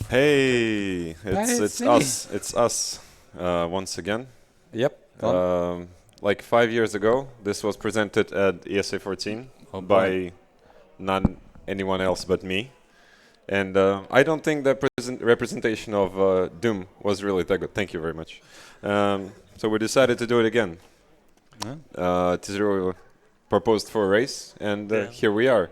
Hey, it's me. us. It's us once again. Yep. Like 5 years ago, this was presented at ESA 14 by not anyone else but me. And I don't think the representation of Doom was really that good. Thank you very much. So we decided to do it again. Tezur0 proposed for a race, and here we are.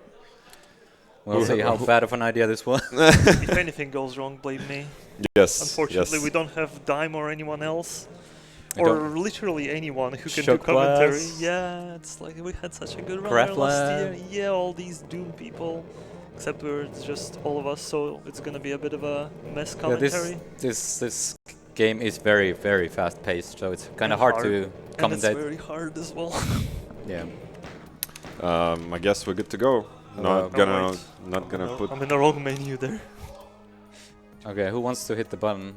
We'll see how bad of an idea this was. If anything goes wrong, blame me. Yes. Unfortunately, yes. we don't have Dime or anyone else. I Or don't- literally anyone who can do Shock commentary. Glass. Yeah, it's like we had such a good run Craft last Lab. year. Yeah, all these Doom people. Except it's just all of us, so it's gonna be a bit of a mess Yeah, commentary. this game is very, very fast paced, so it's kind of And hard hard. to And commentate. it's very hard as well. Yeah. I guess we're good to go. Not gonna No, put. I'm in the wrong menu there. Okay, who wants to hit the button?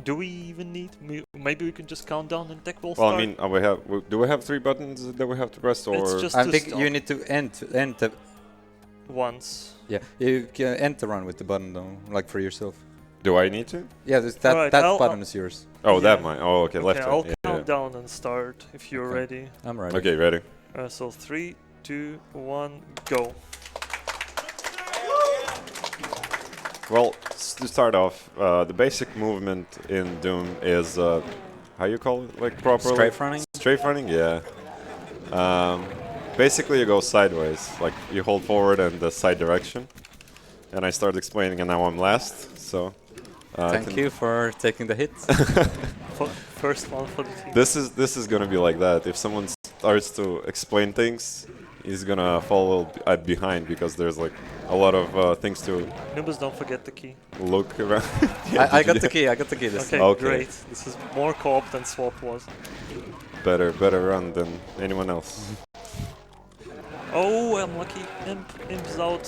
Do we even need? Maybe we can just count down and tech will Well, start. I mean, do we have 3 buttons that we have to press, or It's just I to think stop you need to end the. once. Yeah, you can end the run with the button though, like for yourself. do I need to? Yeah, that Alright, that button is yours. Oh, Yeah. that might. Oh, okay, left. I'll hand. count down and start if you're Okay. ready. I'm ready. Okay, ready. So 3, 2, 1, go. Well, to start off, the basic movement in Doom is how you call it, like properly? Strafe running? Strafe running, yeah. Basically, you go sideways, like you hold forward in the side direction. And I start explaining, and now I'm last. So. Thank you for taking the hit. First one for the team. This is gonna be like that. If someone starts to explain things, he's gonna fall behind because there's like a lot of things to Noobest, don't forget the key. look around. I got the key. I got the key. This Okay, time. Okay. great. This is more co-op than swap was. better run than anyone else. Oh, I'm lucky. Imp's out.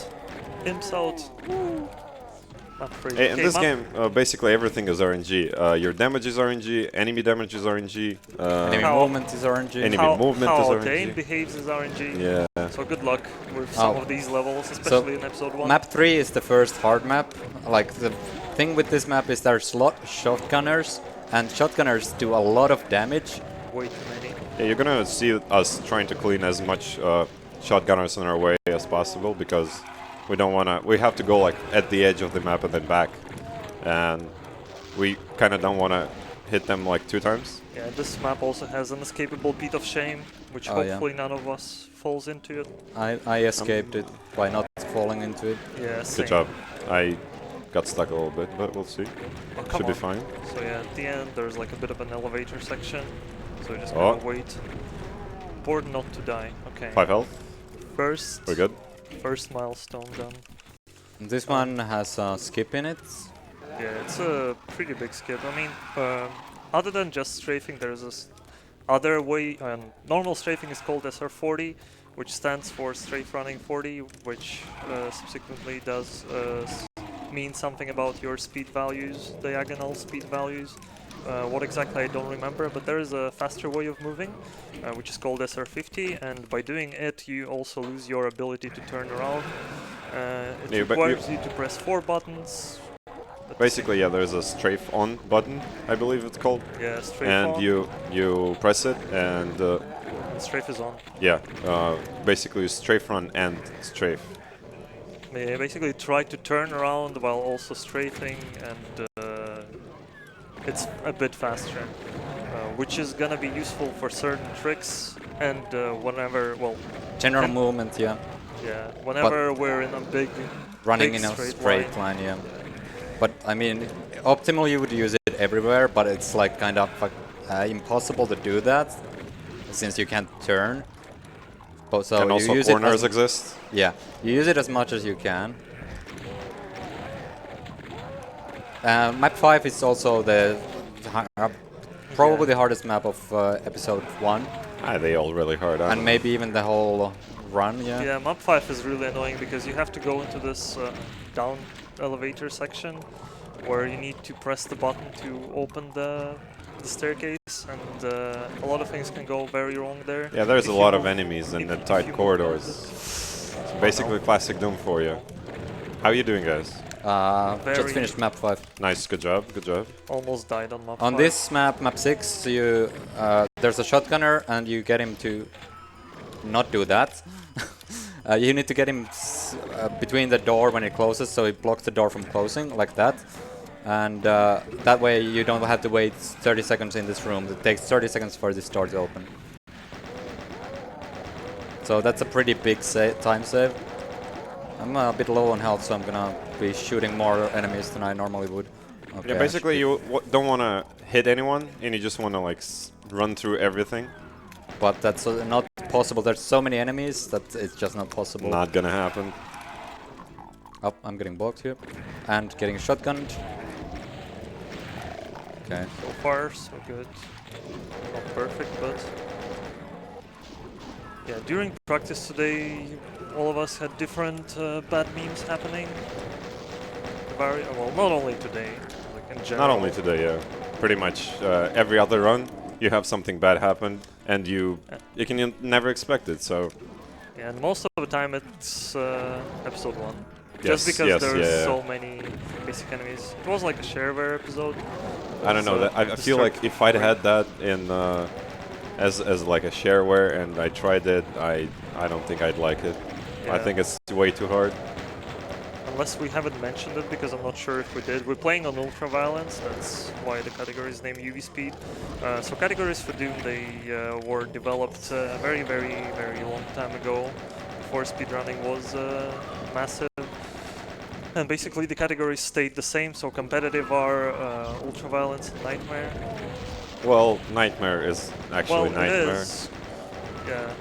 Imp's out. Woo. Not free. Hey, in Okay, this map- game, basically everything is RNG. Your damage is RNG, enemy damage is RNG, Enemy How- movement is RNG. Enemy how, movement how is the RNG. aim behaves is RNG. Yeah. So good luck with some Oh. of these levels, especially in episode 1. Map 3 is the first hard map. Like the thing with this map is there's a lot of shotgunners, and shotgunners do a lot of damage. Way too many. Yeah, you're gonna see us trying to clean as much shotgunners in our way as possible because we don't wanna. We have to go like at the edge of the map and then back, and we kind of don't wanna hit them like 2 times. Yeah, this map also has an escapable beat of shame, which Oh, yeah. hopefully none of us falls into it. I escaped it by not falling into it. Yeah, same. Good job. I got stuck a little bit, but we'll see. Oh, come Should be on. fine. So yeah, at the end there's like a bit of an elevator section, so we just Oh. gotta wait. Important not to die. Okay. 5 health. First, We're good. first milestone done. This one has a skip in it. Yeah, it's a pretty big skip. I mean, other than just strafing, there's this other way. Normal strafing is called SR40, which stands for strafe running 40, which subsequently does mean something about your speed values, diagonal speed values. What exactly I don't remember, but there is a faster way of moving, which is called SR50, and by doing it you also lose your ability to turn around. It Yeah, but requires you to press 4 buttons. Basically, yeah, there's a strafe on button, I believe it's called, Yeah, strafe and on, you press it, and and strafe is on. yeah, basically you strafe run and strafe. Yeah, basically try to turn around while also strafing, and it's a bit faster, which is gonna be useful for certain tricks and whenever, well, General Can- movement, yeah. yeah, whenever we're in a big Running big in a straight straight line, yeah. But I mean, optimally you would use it everywhere, but it's like kind of impossible to do that since you can't turn. So And you also use corners it exist. Yeah, you use it as much as you can. Map 5 is also probably the hardest map of episode 1, They all really hard. and maybe even the whole run, yeah. Yeah, map 5 is really annoying because you have to go into this down elevator section where you need to press the button to open the staircase, and a lot of things can go very wrong there. Yeah, there's If a you lot of move- enemies in if- the if tight you move corridors. this- It's basically classic Doom for you. How you doing, guys? Just finished map 5. Nice, good job, good job. Almost died on map 5. On this map, map 6, you there's a shotgunner and you get him to not do that. You need to get him between the door when it closes, so it blocks the door from closing, like that. And that way you don't have to wait 30 seconds in this room. It takes 30 seconds for this door to open. So that's a pretty big time save. I'm a bit low on health, so I'm gonna be shooting more enemies than I normally would. Okay, Yeah, basically you don't want to hit anyone, and you just want to like run through everything. But that's not possible. There's so many enemies that it's just not possible. Not gonna happen. Oh, I'm getting blocked here. And getting shotgunned. Okay. So far, so good. Not perfect, but... Yeah, during practice today, all of us had different bad memes happening. Well, not only today, like in general. Not only today, yeah. Pretty much every other run, you have something bad happen, and you can never expect it. So. Yeah, and most of the time it's episode 1. Yes, Just because yes, there's yeah. so many basic enemies. It was like a shareware episode. I don't know. I feel like if I'd had that in as like a shareware and I tried it, I don't think I'd like it. Yeah. I think it's way too hard. Unless we haven't mentioned it, because I'm not sure if we did. We're playing on ultraviolence, that's why the category is named UV Speed. So categories for Doom, they were developed a very, very, very long time ago, before speedrunning was massive. And basically the categories stayed the same, so competitive are ultraviolence and nightmare. Well, Nightmare is actually Well, Nightmare. it is. Yeah.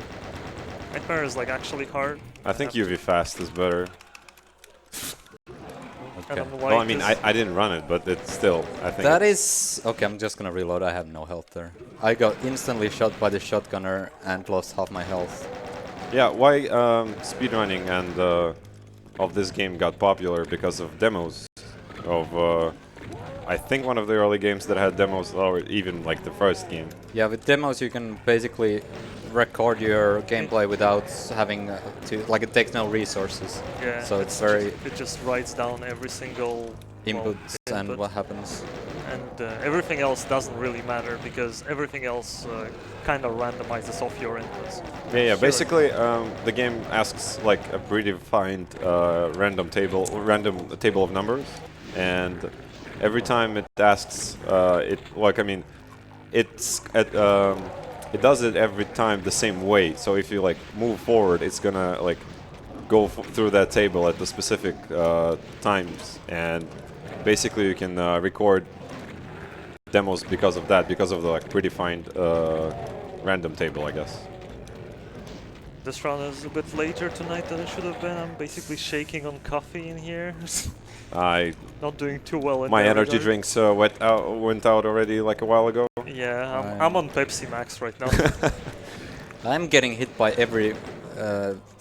Nightmare is like actually hard. I think UV Fast is better. And Okay. on the Well, I light mean, is- I didn't run it, but it's still, I think. That is... Okay, I'm just gonna reload. I have no health there. I got instantly shot by the shotgunner and lost half my health. Yeah, why speedrunning and of this game got popular because of demos of I think one of the early games that had demos, or even like the first game. Yeah, with demos you can basically record your gameplay without having to... Like, it takes no resources. Yeah, So it's very... It just writes down every single inputs and input. what happens. And everything else doesn't really matter because everything else kind of randomizes off your inputs. Yeah, Sure. basically the game asks like a predefined random table of numbers, and every time it asks it does it every time the same way. So if you like move forward, it's gonna like go through that table at the specific times, and basically you can record demos because of that, because of the like predefined random table, I guess. This run is a bit later tonight than it should have been. I'm basically shaking on coffee in here. Not doing too well in My that energy regard. drinks went out already like a while ago. Yeah, I'm on Pepsi Max right now. I'm getting hit by every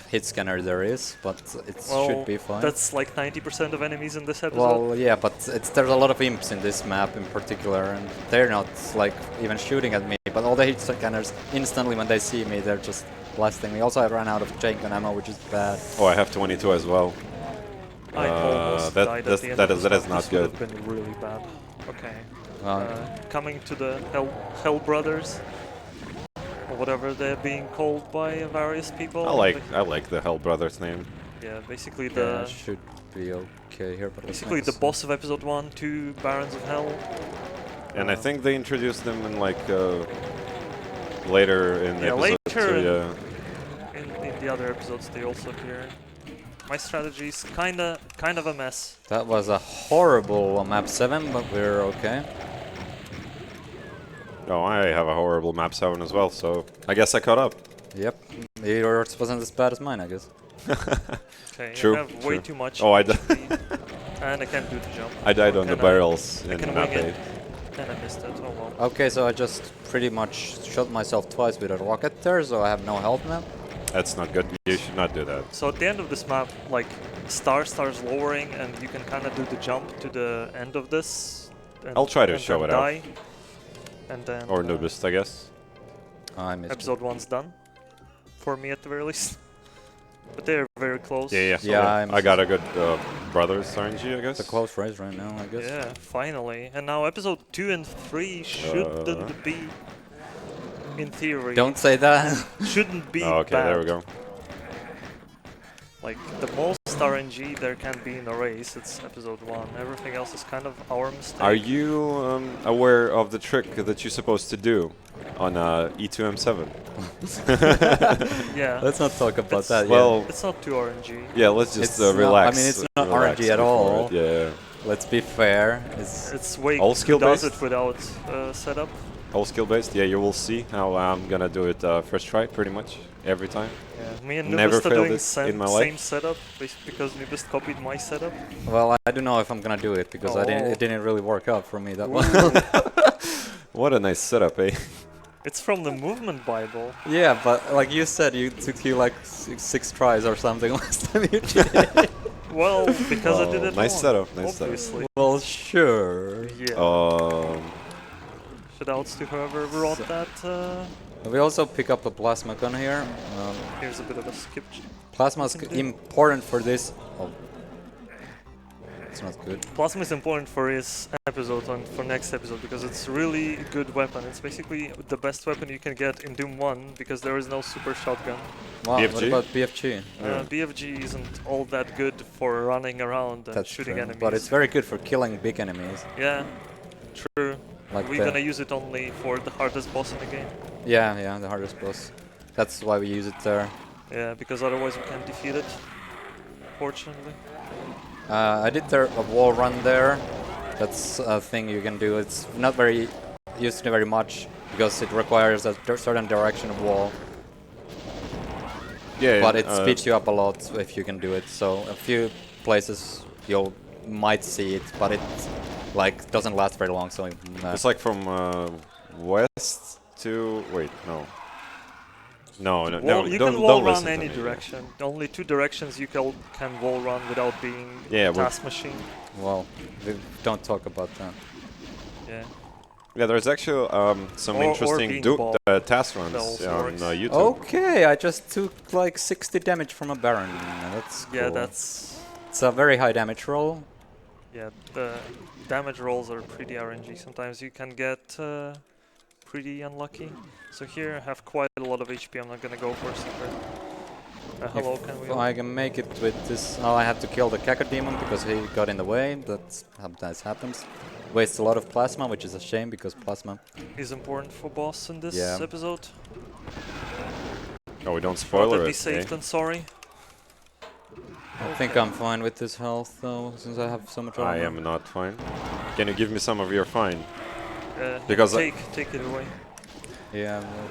hit scanner there is, but it should be fine. That's like 90% of enemies in this episode. Well, yeah, but there's a lot of imps in this map in particular, and they're not like even shooting at me, but all the hit scanners instantly when they see me, they're just blasting me. Also, I ran out of chain gun ammo, which is bad. Oh, I have 22 as well. I almost died at the end that of is this that is one. not This good. would have been really bad. Okay. Well, Coming to the Hell Brothers, or whatever they're being called by various people. I like the Hell Brothers name. Yeah, basically yeah, the should be okay here, but basically the boss of episode 1, 2 Barons of Hell. And I think they introduced them in like later in Yeah, episode later 2. Yeah. In the other episodes they also appear. My strategy's kinda of a mess. That was a horrible map 7, but we're okay. Oh, I have a horrible map 7 as well, so I guess I caught up. Yep, yours wasn't as bad as mine, I guess. Okay, True, I have way true. too much. Oh, HP, and I can't do the jump. I died on the And barrels I in can map wing 8. it, and I missed it. Oh well. Okay, so I just pretty much shot myself twice with a rocket there, so I have no health now. That's not good. You should not do that. So at the end of this map, like starts lowering, and you can kind of do the jump to the end of this. And, I'll try to and show then it out. die. And then Or Noobest, I guess. I missed it. episode 1's done, for me at the very least. But they're very close. Yeah, Yeah, I got a good brothers RNG, I guess. It's a close race right now, I guess. Yeah, finally. And now episode 2 and 3 shouldn't be, in theory. Don't say that. Shouldn't be Oh, okay, bad. there we go. Like, the most RNG there can be in a race, it's episode 1. Everything else is kind of our mistake. Are you aware of the trick that you're supposed to do on E2M7? Yeah. Let's not talk about It's- that Well, It's not too RNG. yeah, let's just It's not- relax. I mean, it's not relax RNG at before all. it, yeah. Let's be fair. It's It's Wake All who skill does based? it without setup. All skill based. Yeah, you will see how I'm gonna do it first try, pretty much every time. Yeah, me and Never Noobest are failed doing it in my same life. setup because Noobest copied my setup. well, I don't know if I'm gonna do it because Oh. it didn't really work out for me that well. What a nice setup, eh? It's from the movement Bible. Yeah, but like you said, you took you like six tries or something last time you cheated. Well, because I did Oh, it nice wrong, setup, nice setup. obviously. Well, sure. Yeah. Shoutouts to whoever wrote that. We also pick up a plasma gun here. Here's a bit of a skip. Plasma is important for this. Oh, it's not good. Plasma is important for his episode and for next episode because it's really a good weapon. It's basically the best weapon you can get in Doom 1 because there is no super shotgun. Wow, what BFG? about BFG? BFG isn't all that good for running around and That's shooting true. enemies. But it's very good for killing big enemies. Yeah, true. Like We're gonna use it only for the hardest boss in the game. yeah, the hardest boss. That's why we use it there. Yeah, because otherwise we can't defeat it. Fortunately. I did a wall run there. That's a thing you can do. It's not very used to very much because it requires a certain direction of wall. Yeah, But it speeds you up a lot if you can do it. So a few places you might see it, but it like doesn't last very long. So it's like from west to wait, no. No, no, Wall, no. you don't, can wall don't run listen to any me. direction. Only 2 directions you can wall run without being Yeah, task machine. well, we don't talk about that. Yeah. Yeah, there's actually some Or interesting being ball. task runs also on works. YouTube. Okay, I just took like 60 damage from a Baron. That's Yeah, cool. that's It's a very high damage roll. yeah. The damage rolls are pretty RNG. Sometimes you can get pretty unlucky. So here I have quite a lot of HP. I'm not gonna go for secret. Hello, can we? If I can make it with this. Oh, I have to kill the Cacodemon because he got in the way. That's sometimes happens. Wastes a lot of plasma, which is a shame because plasma. Is important for boss in this Yeah. episode. Oh, we don't spoil Rather it. be safe eh? than sorry. I think I'm fine with this health though, since I have so much armor. I am not fine. Can you give me some of your fine? Because Because take it away. Yeah. Well,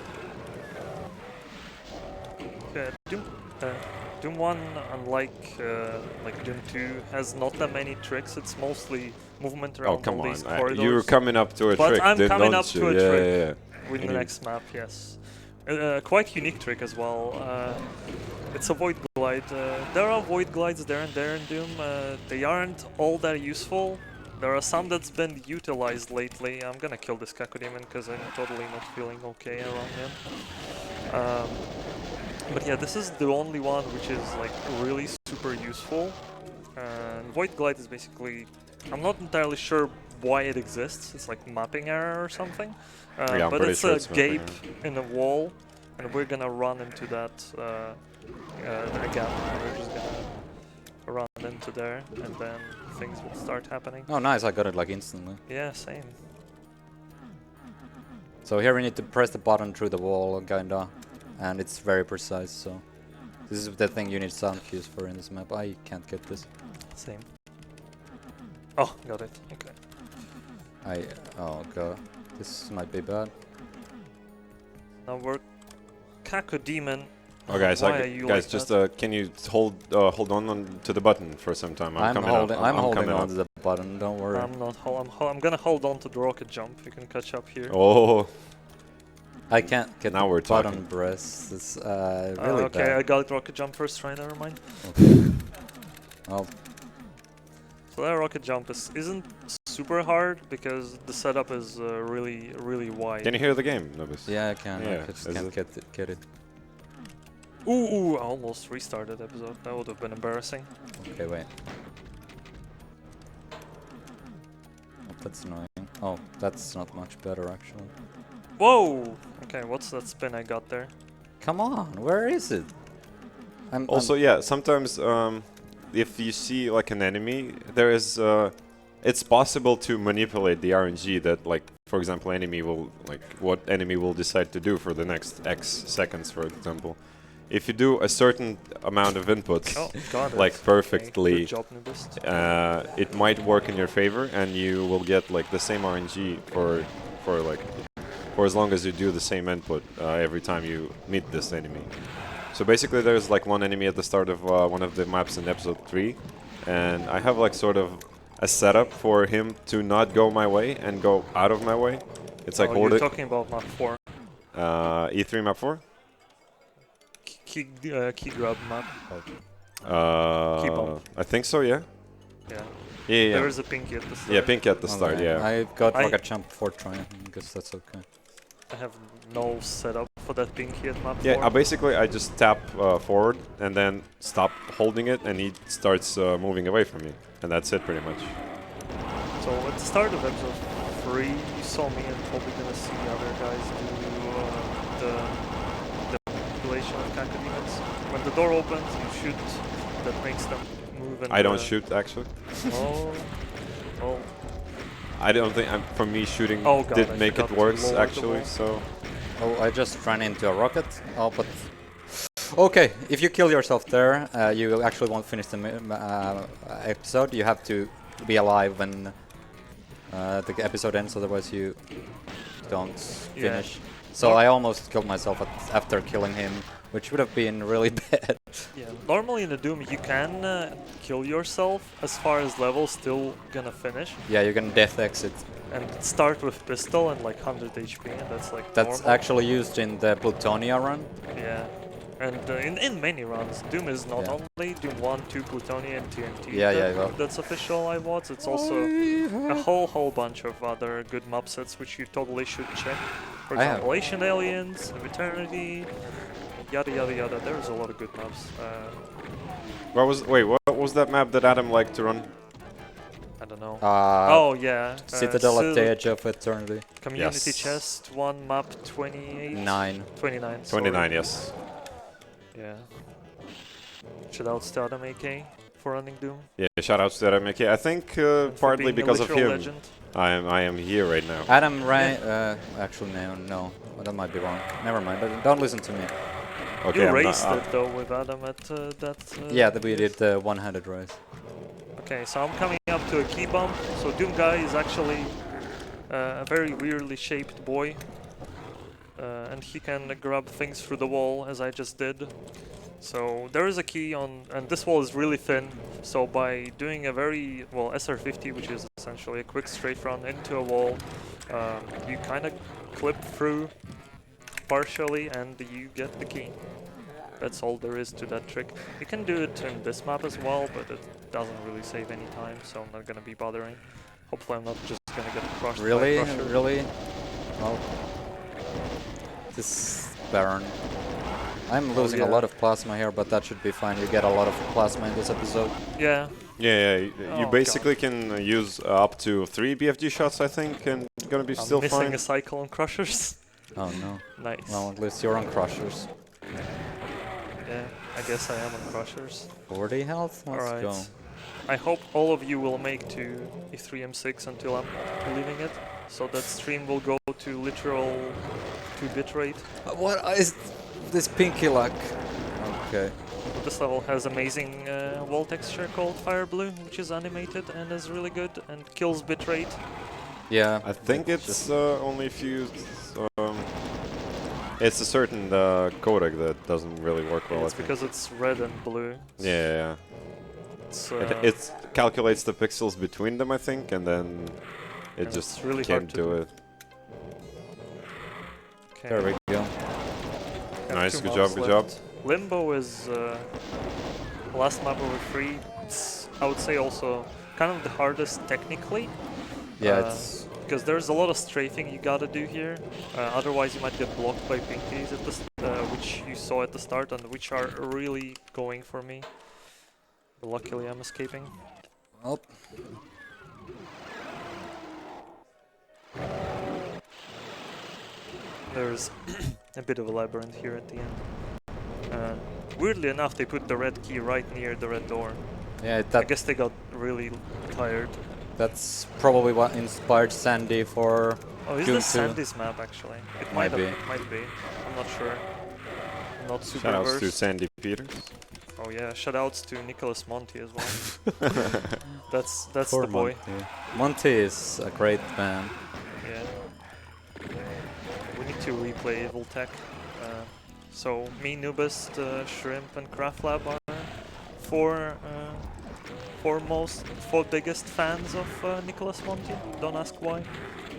Doom 1, unlike like Doom 2, has not that many tricks. It's mostly movement around Oh, come all on. these corridors. You're coming up to a But trick, I'm then coming don't up to you? a Yeah, trick. yeah, yeah. with the Can you- next map, yes. Quite unique trick as well. It's a void glide. There are void glides there and there in Doom. They aren't all that useful. There are some that's been utilized lately. I'm gonna kill this Cacodemon because I'm totally not feeling okay around him. But yeah, this is the only one which is like really super useful. Void glide is basically, I'm not entirely sure why it exists. It's like mapping error or something. Yeah, I'm but pretty it's sure a it's mapping gape in a wall, and we're gonna run into that gap. We're just gonna run into there, and then things will start happening. oh, nice! I got it like instantly. Yeah, same. So here we need to press the button through the wall, kinda, and it's very precise. So this is the thing you need sound cues for in this map. I can't get this. Same. Oh, got it. Okay. Oh god, this might be bad. Now we're Cacodemon. Oh, guys, Why are you guys, like just that? can you hold on to the button for some time? I'm coming holding. up. I'm holding coming on up. to the button. Don't worry. I'm not. I'm gonna hold on to the rocket jump. You can catch up here. Oh, I can't get Now the we're button talking. press. It's really okay, bad. I got rocket jump first try. Never mind. Well, So that rocket jump isn't super hard because the setup is really wide. can you hear the game, Noobest? yeah, I can. Yeah, I just is can't it- get it. Ooh! I almost restarted episode. That would have been embarrassing. Okay, wait. That's annoying. Oh, that's not much better actually. Whoa! Okay, what's that spin I got there? Come on, where is it? Also, yeah, sometimes if you see like an enemy, there is it's possible to manipulate the RNG that, like, for example, what enemy will decide to do for the next X seconds, for example. If you do a certain amount of inputs, Oh, got it. like perfectly, Okay, good job, Noobest. it might work in your favor, and you will get like the same RNG for as long as you do the same input every time you meet this enemy. So basically, there's like one enemy at the start of one of the maps in episode 3, and I have like sort of a setup for him to not go my way and go out of my way. It's like you're talking about map 4. E3 map 4. Key grab map. Key bump. I think so. Yeah. Yeah. Yeah. There is a pinky at the start. Yeah, pink at the start. Okay. Yeah. I've got like a jump before trying. I guess that's okay. I have no setup for that pinky at map 4. Yeah, basically I just tap forward and then stop holding it, and he starts moving away from me, and that's it pretty much. So at the start of episode 3, you saw me and probably gonna see other guys do the manipulation of Kanka demons. When the door opens, you shoot. That makes them move. And I don't shoot actually. Oh, well. I don't think for me shooting God, did I make it forgot to worse lower the actually. wall. So Oh, I just ran into a rocket. Oh, but okay. If you kill yourself there, you actually won't finish the episode. You have to be alive when the episode ends, otherwise you don't finish. So I almost killed myself after killing him, which would have been really bad. Yeah, normally in the Doom you can kill yourself as far as level's still gonna finish. Yeah, you can death exit. And start with pistol and like 100 HP, and that's like That's normal. actually used in the Plutonia run. Yeah, and in many runs, Doom is not only Doom 1, 2, Plutonia, and TNT. Yeah, That's official IWADs. It's also a whole bunch of other good mob sets which you totally should check. For example, Ancient Aliens, Eternity, yada yada yada. There's a lot of good maps. what was that map that Adam liked to run? I don't know. Oh yeah. Citadel at the Edge of Eternity. Community Yes. Chest 1, map 28? 29. 29, yes. Yeah. Shoutouts to Adam AK for running Doom. Yeah, shout outs to Adam. I think For partly being a because of literal him, legend. I am here right now. Adam Ray. Actually, no. That might be wrong. Never mind. Don't listen to me. Okay, You I'm raced not, it though with Adam at that. Yeah, we did the one-handed race. Okay, so I'm coming up to a key bump. So Doom guy is actually a very weirdly shaped boy, and he can grab things through the wall as I just did. So there is a key on, and this wall is really thin. So by doing a very SR50, which is essentially a quick strafe run into a wall, you kind of clip through partially, and you get the key. That's all there is to that trick. You can do it in this map as well, but it doesn't really save any time, so I'm not gonna be bothering. Hopefully I'm not just gonna get crushed by Really? a crusher. Really? Well, this Baron. I'm losing a yeah. lot of plasma here, but that should be fine. You get a lot of plasma in this episode. Yeah. Yeah, you Oh, basically can use up to 3 BFG shots, I think, and it's gonna be I'm still missing fine. a cycle on crushers. Oh no. Nice. Well, at least you're on crushers. Yeah, I guess I am on crushers. 40 health? Let's Alright. go. I hope all of you will make to E3M6 until I'm leaving it, so that stream will go to literal 2-bit rate. What is this pinky luck? Okay. This level has amazing wall texture called Fire Blue, which is animated and is really good and kills bitrate. Yeah. I think it's only if you... it's a certain codec that doesn't really work well, It's I think. because it's red and blue. Yeah. It's, It calculates the pixels between them, I think, and then it And just it's really can't hard to do do. it. okay. There we go. Have Nice, 2 good mobs job, good job. left. Limbo is last map over 3. It's, I would say, also kind of the hardest technically. Yeah, it's... Because there's a lot of strafing you gotta do here. Otherwise, you might get blocked by pinkies at the which you saw at the start and which are really going for me. But luckily, I'm escaping. Oh. there's a bit of a labyrinth here at the end. Weirdly enough, they put the red key right near the red door. Yeah, I guess they got really tired. that's probably what inspired Sandy for Oh, is Doom this 2. Sandy's map actually? It Might be. Might be. I'm not sure. I'm not super Shoutouts to versed. Sandy Peters. Oh yeah, shoutouts to Nicholas Monty as well. That's Poor the boy. Monty. Monty is a great man. Yeah. We need to replay Evil Tech. So me, Noobest, Shrimp, and Craft Lab are four biggest fans of Nicholas Monty. Don't ask why.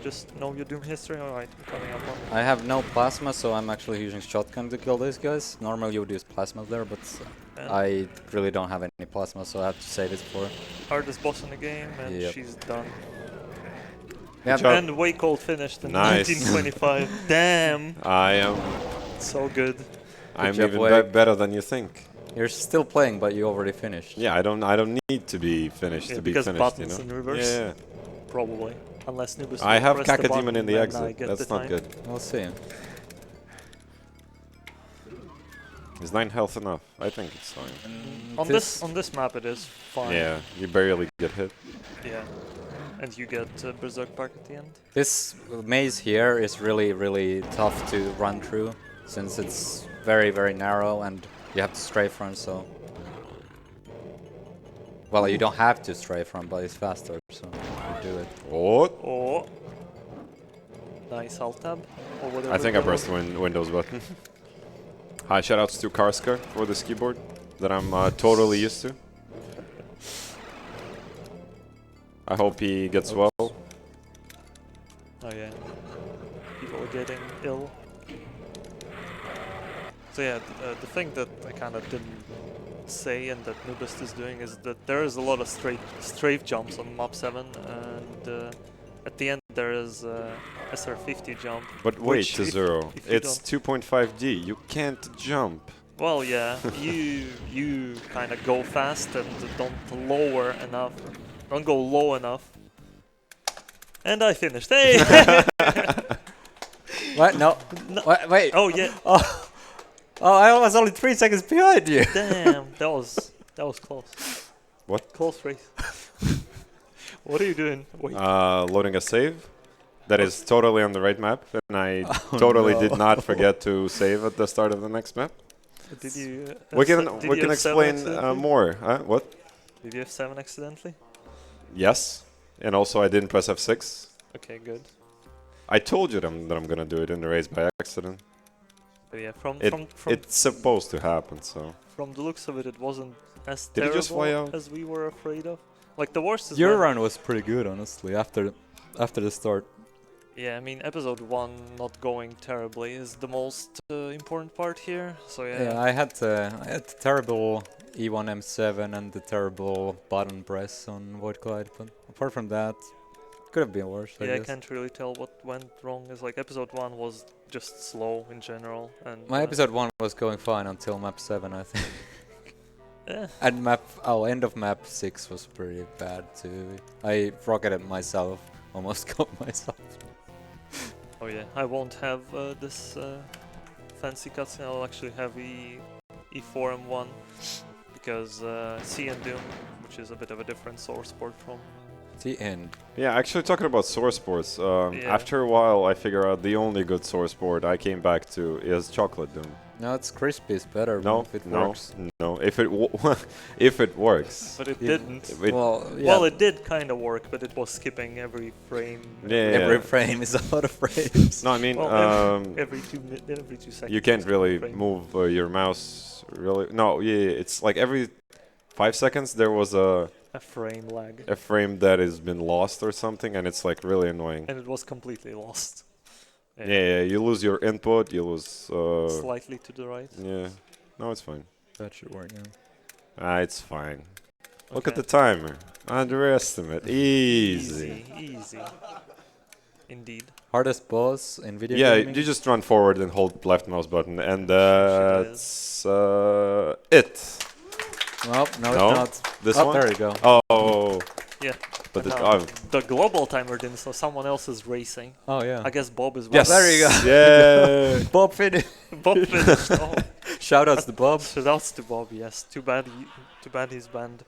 Just know your Doom history. Alright, I'm coming up on. I have no plasma, so I'm actually using shotgun to kill these guys. Normally you would use plasma there, but And I really don't have any plasma, so I have to save it for. hardest boss in the game, and Yep. she's done. Yeah, job. And wakecold finished in Nice. 1925. Damn, I am. so good. I'm job, even Wake. better than you think. you're still playing, but you already finished. Yeah, I don't need to be finished Yeah, to be because finished. You buttons know. in reverse. Yeah. Probably. Unless Noobest I will have press the Kakademon button in the when I exit. get That's the not time. good. We'll see. Is 9 health enough? I think it's fine. On this map it is fine. Yeah, you barely get hit. Yeah. And you get Berserk Park at the end. This maze here is really tough to run through, since it's very narrow and you have to strafe run, so... Well, you don't have to strafe run, but it's faster, so you do it. Oh, Oh. Nice alt tab. Or whatever I think I the- pressed the Windows button. Hi, shoutouts to Karska for this keyboard that I'm totally used to. I hope he gets well. Oh yeah. People are getting ill. So yeah, the thing that I kind of didn't say and that Noobest is doing is that there is a lot of strafe jumps on map 7, and at the end there is SR50 jump. But wait, which if Tezur0, if you it's 2.5D. You can't jump. Well, yeah, you kind of go fast and don't lower enough, don't go low enough. And I finished. Hey! What? No. No. Wait. Oh yeah. Oh, I was only 3 seconds behind you. Damn, that was close. What? Close race. What are you doing? Wait. Loading a save. That is totally on the right map, and I totally no. did not forget to save at the start of the next map. Did you? We can did we you can have 7 explain accidentally? more. Huh? What? Did you have 7 accidentally? Yes, and also I didn't press F6. Okay, good. I told you that I'm gonna do it in the race by accident. But yeah, from It's supposed to happen, so. from the looks of it, it wasn't as Did it just fly terrible out? as we were afraid of. Like the worst is Your when- run was pretty good, honestly, after the start. Yeah, I mean, episode 1 not going terribly is the most important part here. So yeah, Yeah, I had the terrible E1 M7 and the terrible button press on Void Glide, but apart from that, could have been worse. I I guess. can't really tell what went wrong. It's like episode 1 was just slow in general, and My episode 1 was going fine until map 7, I think. yeah, And end of map 6 was pretty bad too. I rocketed myself, almost got myself. oh yeah, I won't have this fancy cutscene. I'll actually have E4 M1 because C and Doom, which is a bit of a different source port from. The end. Yeah, actually talking about source ports, Yeah. after a while I figure out the only good source port I came back to is Chocolate Doom. No, it's crispy's better No, if it no, works. no. If it if it works. But it Yeah. didn't. It- Well, yeah. Well, it did kind of work, but it was skipping every frame. Yeah. Every frame is a lot of frames. No, I mean, Well, every 2 seconds. you can't really frame. move your mouse really. No, yeah, it's like every 5 seconds there was a frame lag, frame that has been lost or something, and it's like really annoying. and it was completely lost. Yeah, you lose your input, you lose. Slightly to the right. Yeah, no, it's fine. That should work now. It's fine. Look at Okay. the timer. Underestimate. Easy. Easy. Indeed. Hardest boss in video Yeah, gaming? you just run forward and hold left mouse button, and that's it. Well, no, No? it's not. This Oh, one? there you go. Oh, Yeah. But And it, now the global timer didn't, so someone else is racing. Oh yeah. I guess Bob is. Yes. There you go. Yeah. Bob finished. Bob finished. Oh. Shoutouts to Bob. Shoutouts to Bob. Yes. Too bad he's banned.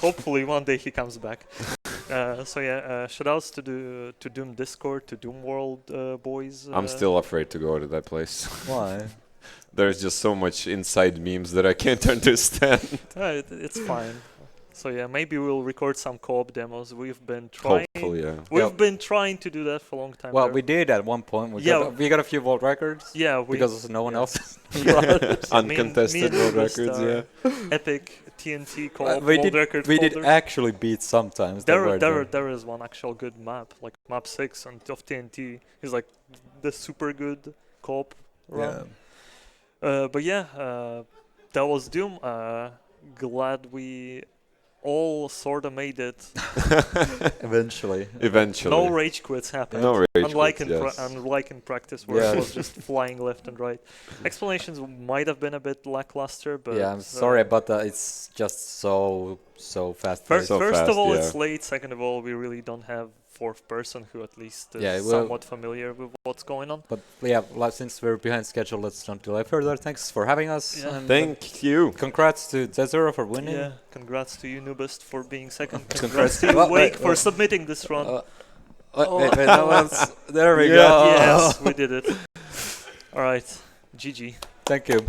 Hopefully one day he comes back. So yeah, shoutouts to Doom Discord, to Doom World boys. I'm still afraid to go to that place. Why? There's just so much inside memes that I can't understand. It's fine. So yeah, maybe we'll record some co-op demos. We've been trying. Hopefully, yeah. We've been trying to do that for a long time. Well, we did at one point. We got a few world records. Yeah, because no one else. Uncontested world records. Yeah. Epic TNT co-op we world record. We did holders. actually beat sometimes. There is one actual good map, like map 6 of TNT. Is like the super good co-op run. Yeah. But yeah, that was Doom. Glad we all sort of made it. Eventually. Eventually. No rage quits happened. No rage unlike quits, in yes. unlike in practice where it was just flying left and right. Explanations might have been a bit lackluster, but yeah, I'm sorry about that. It's just so fast. First fast, of all, yeah. it's late. Second of all, we really don't have fourth person who at least is Yeah, somewhat familiar with what's going on. But yeah, since we're behind schedule, let's not delay further. Thanks for having us. Yeah. And Thank you. congrats to Tezur0 for winning. Yeah, congrats to you, Noobest, for being second. Congrats. Congrats to you, Wake, for submitting this run. Wait, that was, there we Yeah. go. Yes, we did it. All right, GG. Thank you.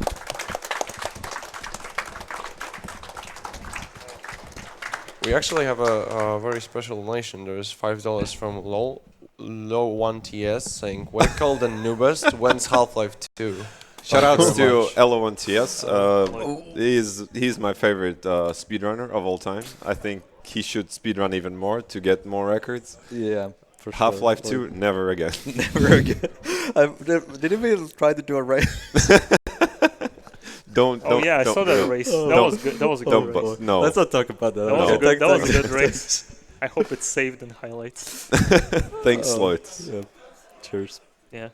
We actually have a very special donation. There's $5 from Low1TS saying wakecold and Noobest when's Half-Life 2. Shoutouts Thank you to very much. L1TS. He's my favorite speedrunner of all time. I think he should speedrun even more to get more records. Yeah, for Half-Life sure. 2, never again. Never again. Didn't we try to do a race? Don't. Oh yeah, I don't saw do that it. race. Oh. That was good. That was a good Don't race. bust. No. Let's not talk about that. That was a Okay, good. That was a thanks. good race. I hope it's saved in highlights. Thanks, Oh. Lloyd. Yeah. Cheers. Yeah.